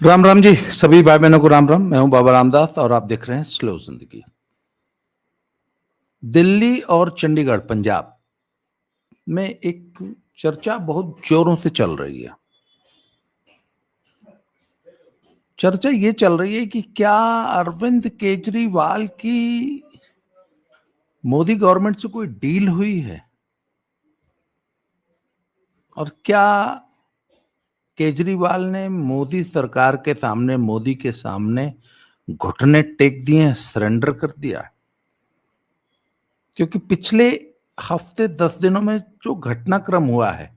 राम राम जी, सभी भाई बहनों को राम राम। मैं हूं बाबा रामदास और आप देख रहे हैं स्लो जिंदगी। दिल्ली और चंडीगढ़ पंजाब में एक चर्चा बहुत जोरों से चल रही है। चर्चा ये चल रही है कि क्या अरविंद केजरीवाल की मोदी गवर्नमेंट से कोई डील हुई है और क्या केजरीवाल ने मोदी सरकार के सामने, मोदी के सामने घुटने टेक दिए हैं, सरेंडर कर दिया है। क्योंकि पिछले हफ्ते 10 दिनों में जो घटनाक्रम हुआ है,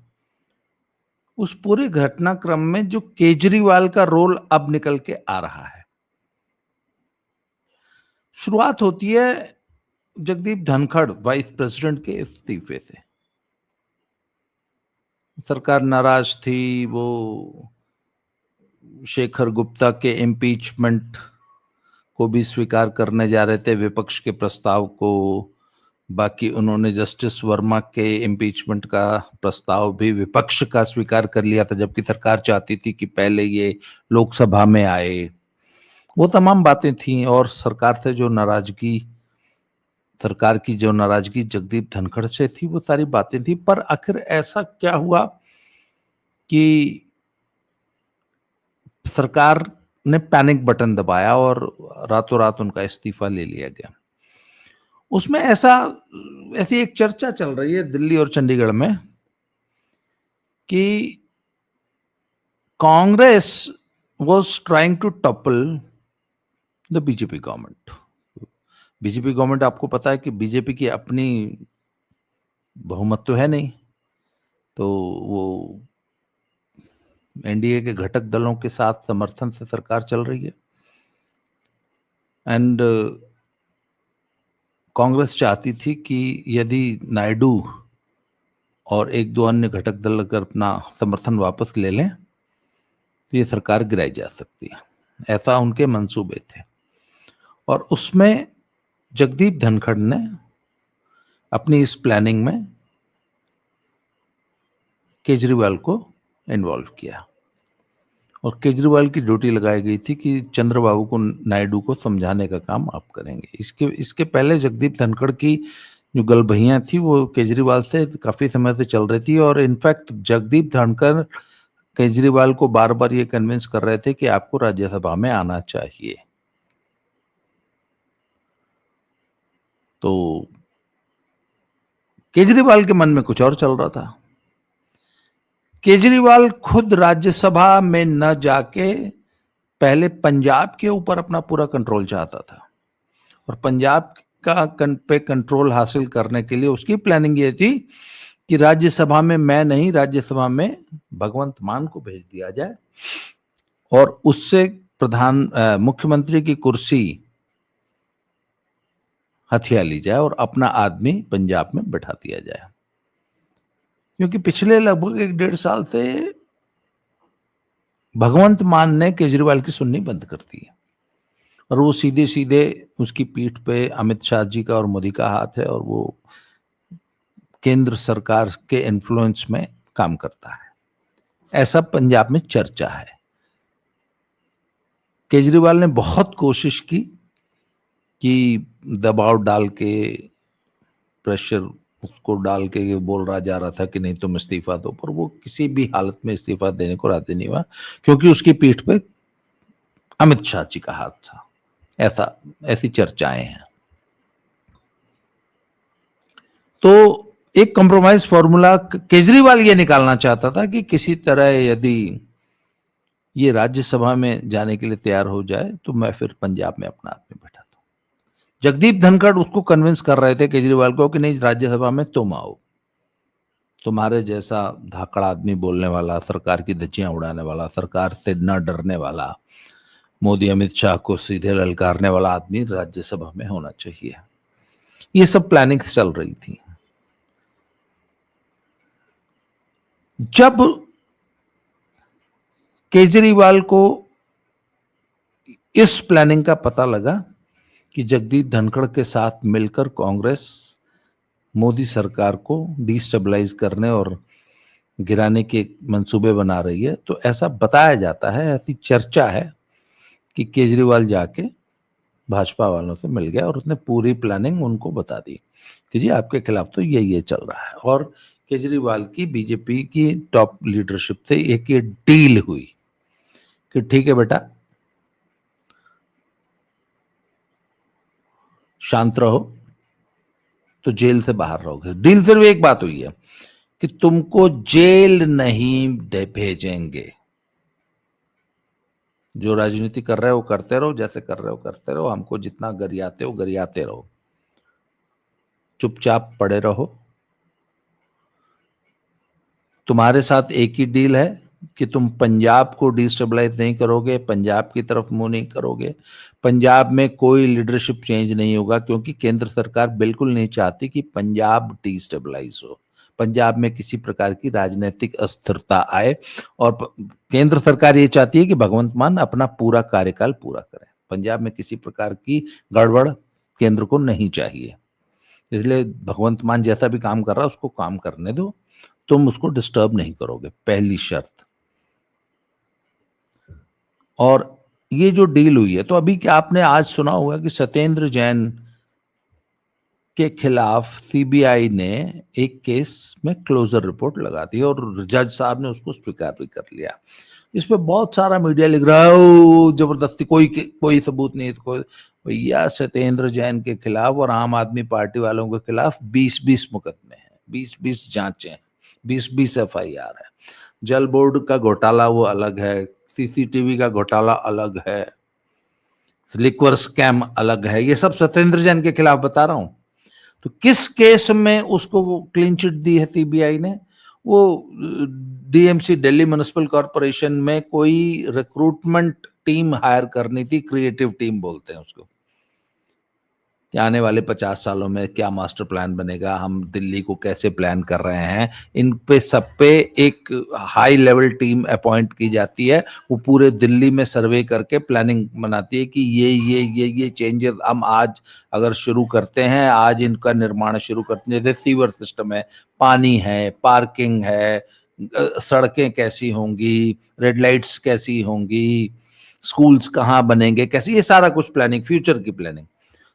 उस पूरे घटनाक्रम में जो केजरीवाल का रोल अब निकल के आ रहा है। शुरुआत होती है जगदीप धनखड़ वाइस प्रेसिडेंट के इस्तीफे से। सरकार नाराज थी, वो शेखर गुप्ता के इम्पीचमेंट को भी स्वीकार करने जा रहे थे, विपक्ष के प्रस्ताव को। बाकी उन्होंने जस्टिस वर्मा के इम्पीचमेंट का प्रस्ताव भी विपक्ष का स्वीकार कर लिया था, जबकि सरकार चाहती थी कि पहले ये लोकसभा में आए। वो तमाम बातें थीं और सरकार की जो नाराजगी जगदीप धनखड़ से थी, वो सारी बातें थी। पर आखिर ऐसा क्या हुआ कि सरकार ने पैनिक बटन दबाया और रातों रात उनका इस्तीफा ले लिया गया। उसमें ऐसी एक चर्चा चल रही है दिल्ली और चंडीगढ़ में कि Congress was trying to topple the BJP government. BJP government, आपको पता है कि बीजेपी की अपनी बहुमत तो है नहीं, तो वो एनडीए के घटक दलों के साथ समर्थन से सरकार चल रही है। एंड कांग्रेस चाहती थी कि यदि नायडू और एक दो अन्य घटक दल अगर अपना समर्थन वापस ले लें तो ये सरकार गिराई जा सकती है। ऐसा उनके मंसूबे थे और उसमें जगदीप धनखड़ ने अपनी इस प्लानिंग में केजरीवाल को इन्वॉल्व किया और केजरीवाल की ड्यूटी लगाई गई थी कि चंद्रबाबू को, नायडू को समझाने का काम आप करेंगे। इसके पहले जगदीप धनखड़ की जो गलबहियां थी वो केजरीवाल से काफी समय से चल रही थी और इनफैक्ट जगदीप धनखड़ केजरीवाल को बार बार ये कन्विंस कर रहे थे कि आपको राज्यसभा में आना चाहिए। तो केजरीवाल के मन में कुछ और चल रहा था। केजरीवाल खुद राज्यसभा में न जाके पहले पंजाब के ऊपर अपना पूरा कंट्रोल चाहता था और पंजाब का पे कंट्रोल हासिल करने के लिए उसकी प्लानिंग ये थी कि राज्यसभा में मैं नहीं, राज्यसभा में भगवंत मान को भेज दिया जाए और उससे मुख्यमंत्री की कुर्सी हथिया ली जाए और अपना आदमी पंजाब में बैठा दिया जाए। क्योंकि पिछले लगभग 1-1.5 साल से भगवंत मान ने केजरीवाल की सुननी बंद कर दी है और वो सीधे सीधे उसकी पीठ पे अमित शाह जी का और मोदी का हाथ है और वो केंद्र सरकार के इन्फ्लुएंस में काम करता है, ऐसा पंजाब में चर्चा है। केजरीवाल ने बहुत कोशिश की कि दबाव डाल के, प्रेशर उसको डाल के ये बोल रहा जा रहा था कि नहीं तुम इस्तीफा दो, पर वो किसी भी हालत में इस्तीफा देने को राजी नहीं हुआ क्योंकि उसकी पीठ पे अमित शाह जी का हाथ था। ऐसी चर्चाएं हैं। तो एक कॉम्प्रोमाइज फॉर्मूला केजरीवाल ये निकालना चाहता था कि किसी तरह यदि ये राज्यसभा में जाने के लिए तैयार हो जाए तो मैं फिर पंजाब में अपना आदमी बैठा दूं। जगदीप धनखड़ उसको कन्विंस कर रहे थे केजरीवाल को कि नहीं, राज्यसभा में तुम आओ, तुम्हारे जैसा धाकड़ आदमी बोलने वाला, सरकार की धज्जियां उड़ाने वाला, सरकार से न डरने वाला, मोदी अमित शाह को सीधे ललकारने वाला आदमी राज्यसभा में होना चाहिए। ये सब प्लानिंग्स चल रही थी। जब केजरीवाल को इस प्लानिंग का पता लगा कि जगदीप धनखड़ के साथ मिलकर कांग्रेस मोदी सरकार को डिस्टेबलाइज करने और गिराने के मंसूबे बना रही है। तो ऐसा बताया जाता है, ऐसी चर्चा है कि केजरीवाल जाके भाजपा वालों से मिल गया और उसने पूरी प्लानिंग उनको बता दी कि जी आपके खिलाफ तो ये चल रहा है। और केजरीवाल की बीजेपी की टॉप लीडरशिप से एक ये डील हुई कि ठीक है बेटा, शांत रहो तो जेल से बाहर रहोगे। डील सिर्फ एक बात हुई है कि तुमको जेल नहीं भेजेंगे, जो राजनीति कर रहे हो करते रहो, जैसे कर रहे हो करते रहो, हमको जितना गरियाते हो गरियाते रहो, चुपचाप पड़े रहो। तुम्हारे साथ एक ही डील है कि तुम पंजाब को डिस्टेबलाइज नहीं करोगे, पंजाब की तरफ मुंह नहीं करोगे, पंजाब में कोई लीडरशिप चेंज नहीं होगा, क्योंकि केंद्र सरकार बिल्कुल नहीं चाहती कि पंजाब डिस्टेबलाइज हो, पंजाब में किसी प्रकार की राजनीतिक अस्थिरता आए। और केंद्र सरकार ये चाहती है कि भगवंत मान अपना पूरा कार्यकाल पूरा करें। पंजाब में किसी प्रकार की गड़बड़ केंद्र को नहीं चाहिए, इसलिए भगवंत मान जैसा भी काम कर रहा है उसको काम करने दो, तुम उसको डिस्टर्ब नहीं करोगे, पहली शर्त। और ये जो डील हुई है, तो अभी क्या आपने आज सुना होगा कि सत्येंद्र जैन के खिलाफ सीबीआई ने एक केस में क्लोजर रिपोर्ट लगा दी और जज साहब ने उसको स्वीकार भी कर लिया। इस पे बहुत सारा मीडिया लिख रहा है ओ जबरदस्ती, कोई सबूत नहीं है। कोई भैया, सत्येंद्र जैन के खिलाफ और आम आदमी पार्टी वालों के खिलाफ 20-20 मुकदमे हैं, 20-20 जांचें हैं, 20-20 एफआईआर है। जल बोर्ड का घोटाला वो अलग है, सीसीटीवी का घोटाला अलग है, लिक्वर स्कैम अलग है, ये सब सत्येंद्र जैन के खिलाफ बता रहा हूं। तो किस केस में उसको क्लीन चिट दी है सीबीआई ने? वो डीएमसी, दिल्ली म्युनिसिपल कॉर्पोरेशन में कोई रिक्रूटमेंट टीम हायर करनी थी, क्रिएटिव टीम बोलते हैं उसको, कि आने वाले 50 सालों में क्या मास्टर प्लान बनेगा, हम दिल्ली को कैसे प्लान कर रहे हैं। इन पे सब पे एक हाई लेवल टीम अपॉइंट की जाती है, वो पूरे दिल्ली में सर्वे करके प्लानिंग बनाती है कि ये चेंजेस हम आज अगर शुरू करते हैं, आज इनका निर्माण शुरू करते हैं, जैसे सीवर सिस्टम है, पानी है, पार्किंग है, सड़कें कैसी होंगी, रेड लाइट्स कैसी होंगी, स्कूल्स कहाँ बनेंगे, कैसी, ये सारा कुछ प्लानिंग, फ्यूचर की प्लानिंग।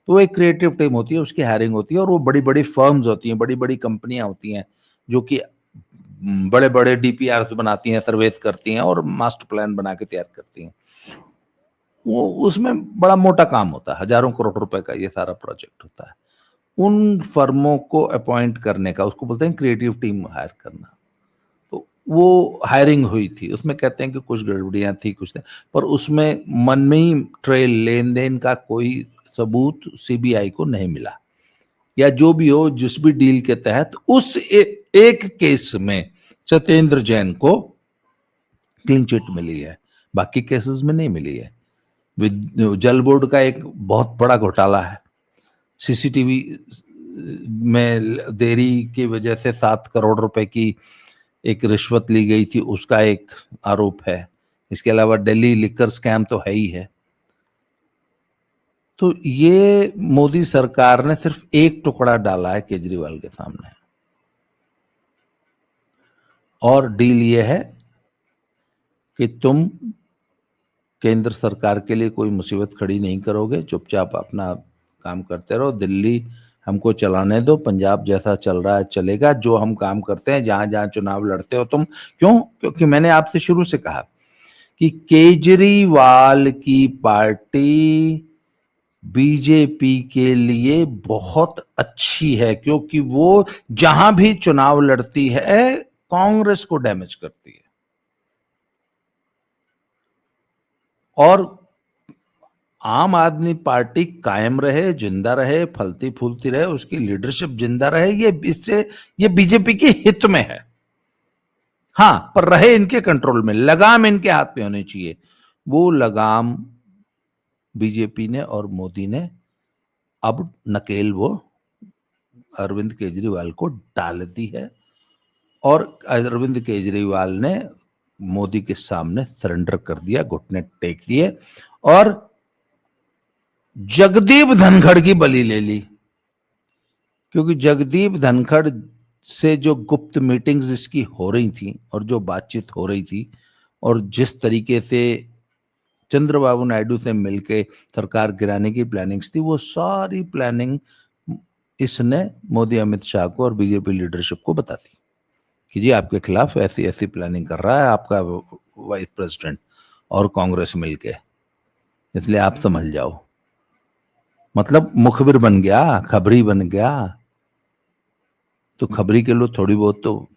तो वो एक क्रिएटिव टीम होती है, उसकी हायरिंग होती है, और वो बड़ी बड़ी फर्म्स होती हैं, बड़ी बड़ी कंपनियां होती हैं जो कि बड़े बड़े डीपीआर बनाती हैं, सर्वेस करती हैं और मास्टर प्लान बना के तैयार करती हैं। वो उसमें बड़ा मोटा काम होता है, हजारों करोड़ रुपए का ये सारा प्रोजेक्ट होता है। उन फर्मों को अपॉइंट करने का, उसको बोलते हैं क्रिएटिव टीम हायर करना। तो वो हायरिंग हुई थी, उसमें कहते हैं कि कुछ गड़बड़ियां थी, कुछ थी, पर उसमें मनमी ट्रेल, लेन देन का कोई सबूत सीबीआई को नहीं मिला, या जो भी हो, जिस भी डील के तहत उस एक केस में सत्येंद्र जैन को क्लीन चिट मिली है, बाकी केसेस में नहीं मिली है। जल बोर्ड का एक बहुत बड़ा घोटाला है, सीसीटीवी में देरी की वजह से 7 करोड़ रुपए की एक रिश्वत ली गई थी, उसका एक आरोप है। इसके अलावा दिल्ली लिकर स्कैम तो है ही है। तो ये मोदी सरकार ने सिर्फ एक टुकड़ा डाला है केजरीवाल के सामने, और डील ये है कि तुम केंद्र सरकार के लिए कोई मुसीबत खड़ी नहीं करोगे, चुपचाप अपना काम करते रहो, दिल्ली हमको चलाने दो, पंजाब जैसा चल रहा है चलेगा, जो हम काम करते हैं, जहां जहां चुनाव लड़ते हो तुम। क्यों? क्योंकि मैंने आपसे शुरू से कहा कि केजरीवाल की पार्टी बीजेपी के लिए बहुत अच्छी है, क्योंकि वो जहां भी चुनाव लड़ती है कांग्रेस को डैमेज करती है, और आम आदमी पार्टी कायम रहे, जिंदा रहे, फलती फूलती रहे, उसकी लीडरशिप जिंदा रहे, ये बीजेपी के हित में है। हां, पर रहे इनके कंट्रोल में, लगाम इनके हाथ में होनी चाहिए। वो लगाम बीजेपी ने और मोदी ने अब नकेल वो अरविंद केजरीवाल को डाल दी है, और अरविंद केजरीवाल ने मोदी के सामने सरेंडर कर दिया, घुटने टेक दिए, और जगदीप धनखड़ की बलि ले ली। क्योंकि जगदीप धनखड़ से जो गुप्त मीटिंग्स इसकी हो रही थी और जो बातचीत हो रही थी और जिस तरीके से चंद्रबाबू नायडू से मिलके सरकार गिराने की प्लानिंग्स थी, वो सारी प्लानिंग इसने मोदी अमित शाह को और बीजेपी लीडरशिप को बता दी कि जी आपके खिलाफ ऐसी ऐसी प्लानिंग कर रहा है आपका वाइस प्रेसिडेंट और कांग्रेस मिलके, इसलिए आप समझ जाओ। मतलब मुखबिर बन गया, खबरी बन गया। तो खबरी के लिए थोड़ी बहुत तो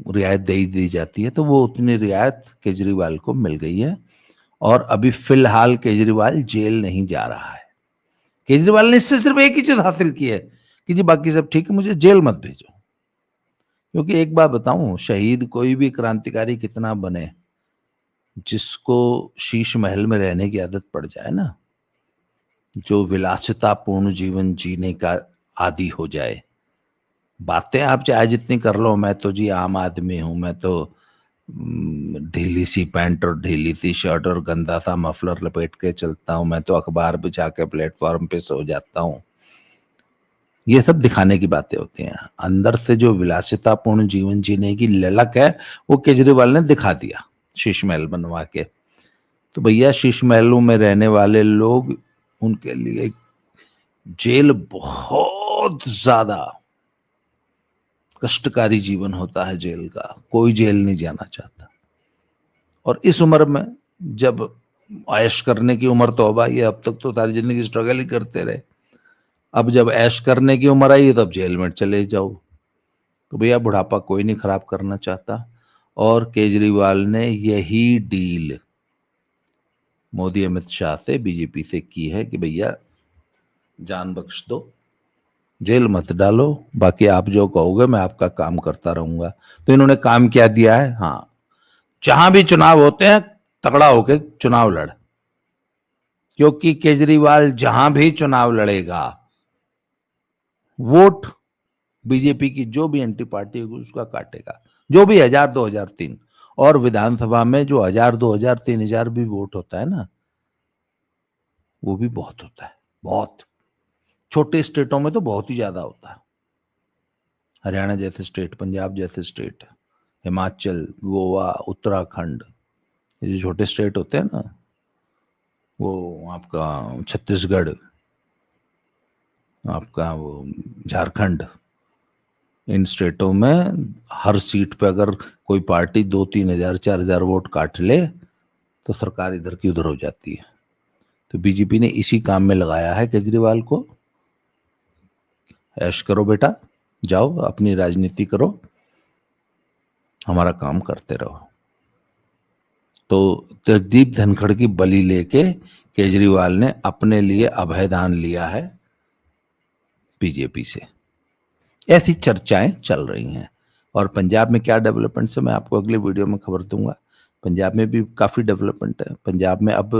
रियायत दे ही दी जाती है, तो वो उतनी रियायत केजरीवाल को मिल गई है और अभी फिलहाल केजरीवाल जेल नहीं जा रहा है। केजरीवाल ने इससे सिर्फ एक ही चीज हासिल की है कि जी बाकी सब ठीक है, मुझे जेल मत भेजो। क्योंकि एक बात बताऊं, शहीद कोई भी क्रांतिकारी कितना बने, जिसको शीश महल में रहने की आदत पड़ जाए ना, जो विलासितापूर्ण जीवन जीने का आदी हो जाए, बातें आप चाहे जितनी कर लो, मैं तो जी आम आदमी हूं, मैं तो ढीली सी पैंट और ढीली सी शर्ट और गंदा सा मफलर लपेट के चलता हूं, मैं तो अखबार बिछा के प्लेटफॉर्म पे सो जाता हूं, ये सब दिखाने की बातें होती हैं। अंदर से जो विलासितापूर्ण जीवन जीने की ललक है, वो केजरीवाल ने दिखा दिया शीश महल बनवा के। तो भैया शीश महलों में रहने वाले लोग, उनके लिए जेल बहुत ज्यादा कष्टकारी जीवन होता है जेल का, कोई जेल नहीं जाना चाहता। और इस उम्र में जब ऐश करने की उम्र तो अब आई है, अब तक तो सारी जिंदगी स्ट्रगल ही करते रहे, अब जब ऐश करने की उम्र आई है तब जेल में चले जाओ। तो भैया बुढ़ापा कोई नहीं खराब करना चाहता, और केजरीवाल ने यही डील मोदी अमित शाह से बीजेपी से की है कि भैया जान बख्श दो, जेल मत डालो, बाकी आप जो कहोगे मैं आपका काम करता रहूंगा। तो इन्होंने काम क्या दिया है, हाँ, जहां भी चुनाव होते हैं तगड़ा होके चुनाव लड़, क्योंकि केजरीवाल जहां भी चुनाव लड़ेगा, वोट बीजेपी की जो भी एंटी पार्टी होगी उसका काटेगा, जो भी 1000 2003, और विधानसभा में जो 1000 2000 3000 भी वोट होता है ना, वो भी बहुत होता है, बहुत। छोटे स्टेटों में तो बहुत ही ज्यादा होता है, हरियाणा जैसे स्टेट, पंजाब जैसे स्टेट, हिमाचल, गोवा, उत्तराखंड, ये जो छोटे स्टेट होते हैं ना, वो आपका छत्तीसगढ़, आपका वो झारखंड, इन स्टेटों में हर सीट पे अगर कोई पार्टी 2 3 हजार 4 हजार वोट काट ले तो सरकार इधर की उधर हो जाती है। तो बीजेपी ने इसी काम में लगाया है केजरीवाल को, ऐश करो बेटा, जाओ अपनी राजनीति करो, हमारा काम करते रहो। तो जगदीप धनखड़ की बलि लेके केजरीवाल ने अपने लिए अभयदान लिया है बीजेपी से, ऐसी चर्चाएं चल रही हैं। और पंजाब में क्या डेवलपमेंट्स है मैं आपको अगले वीडियो में खबर दूंगा। पंजाब में भी काफी डेवलपमेंट है। पंजाब में अब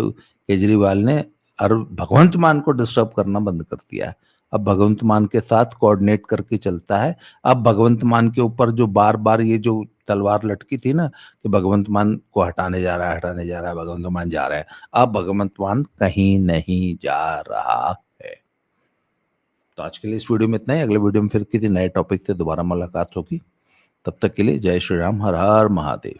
केजरीवाल ने और भगवंत मान को डिस्टर्ब करना बंद कर दिया है, अब भगवंत मान के साथ कोऑर्डिनेट करके चलता है। अब भगवंत मान के ऊपर जो बार बार ये जो तलवार लटकी थी ना कि भगवंत मान को हटाने जा रहा है, हटाने जा रहा है, भगवंत मान जा रहा है, अब भगवंत मान कहीं नहीं जा रहा है। तो आज के लिए इस वीडियो में इतना ही, अगले वीडियो में फिर किसी नए टॉपिक से दोबारा मुलाकात होगी। तब तक के लिए जय श्री राम, हर हर महादेव।